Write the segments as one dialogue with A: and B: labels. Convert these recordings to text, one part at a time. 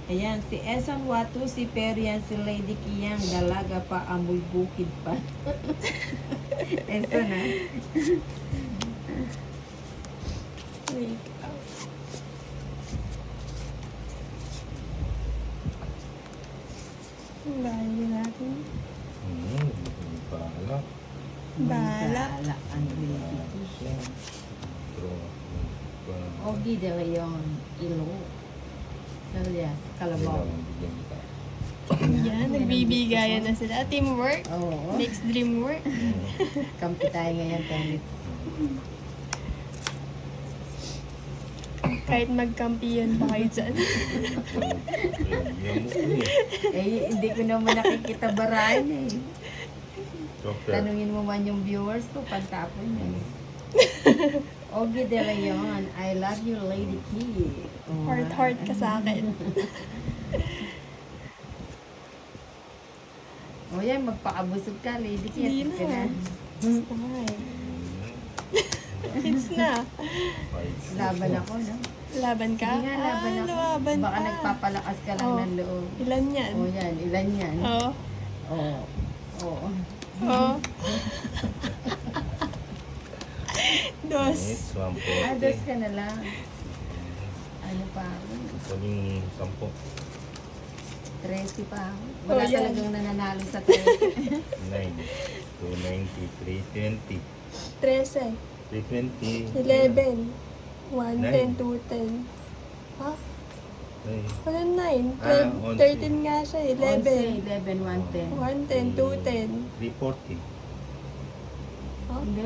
A: Ayan, si Eson Watu, si Perian, si Lady Kiyang, dalaga pa, amoy bukid pa. Eson ha?
B: Wait out. Bahala natin.
C: Bahala.
B: Bahala.
A: Bahala ang Lady Kiyang.
C: Pero,
A: Ogie de Leon, Ilo. Alias, Kalabaw.
B: Yan, nagbibigayan na sila. Teamwork.
A: Oo.
B: Makes dream work.
A: Kampi tayo ngayon, Tenet.
B: Kahit magkampiyan pa kayo dyan.
A: Eh, hindi ko naman nakikita barayan eh. Tanungin mo man yung viewers ko, pagtapon niya. Ogie de Leon, I love you, Lady Key. Oh,
B: Heart ka sa akin.
A: O yan, magpakabusog ka, Lady Key.
B: Hindi
A: Ka
B: na.
A: na.
B: Gusto mo eh. Hits na.
A: Laban ako, no?
B: Laban ka?
A: Hindi nga, laban ako.
B: Laban
A: Baka
B: pa.
A: nagpapalakas ka lang
B: Oh.
A: ng loob.
B: Ilan yan?
A: O yan, ilan yan?
B: Oo.
A: Oo. Oo.
B: Oo. Dos.
A: Dos ka na lang. Ano pa ako?
C: Saling 10.
A: 13 pa ako. Wala
B: Oh, yan.
A: talagang nananalo sa 13.
C: 9, 290, 320,
B: 13.
C: 320,
B: 11. 1, 10,
C: Nine.
B: 2, 10. Ha?
C: Ay,
B: Wala 9.
C: Ah,
B: 12,
C: 11.
B: 13 nga siya eh. 11.
A: 11, 110.
B: 1, 10, 2, 10.
C: 340.
A: Hindi.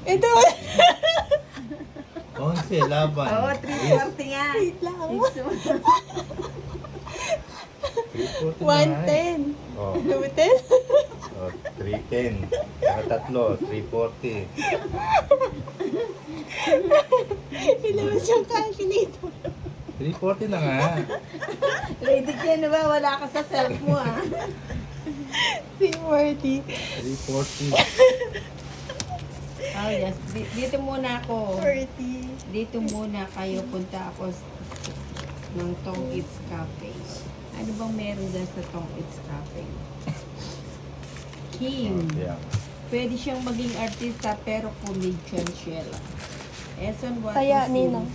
B: Ito!
C: 11, laban.
A: Oo, 340 nga.
B: Wait lang.
C: 340 na
B: 1,
C: nga
B: 10.
C: eh. Oh,
B: 2, 10.
C: oh, 310. Saka tatlo, 340.
B: Ilabas yung calculator.
C: 340 na nga.
A: Lady Ken, ba? Wala ka sa self mo, ah.
B: 340.
C: 340.
A: Oh, yes. Dito muna ako.
B: 40.
A: Dito muna kayo. Punta ako ng Tong It's Cafe. Ano bang meron dyan sa Tong It's Cafe? Kim.
C: Yeah.
A: Pwede siyang maging artista pero comedian siya lang. Eson Watu
B: Kaya,
A: si
B: Ninang.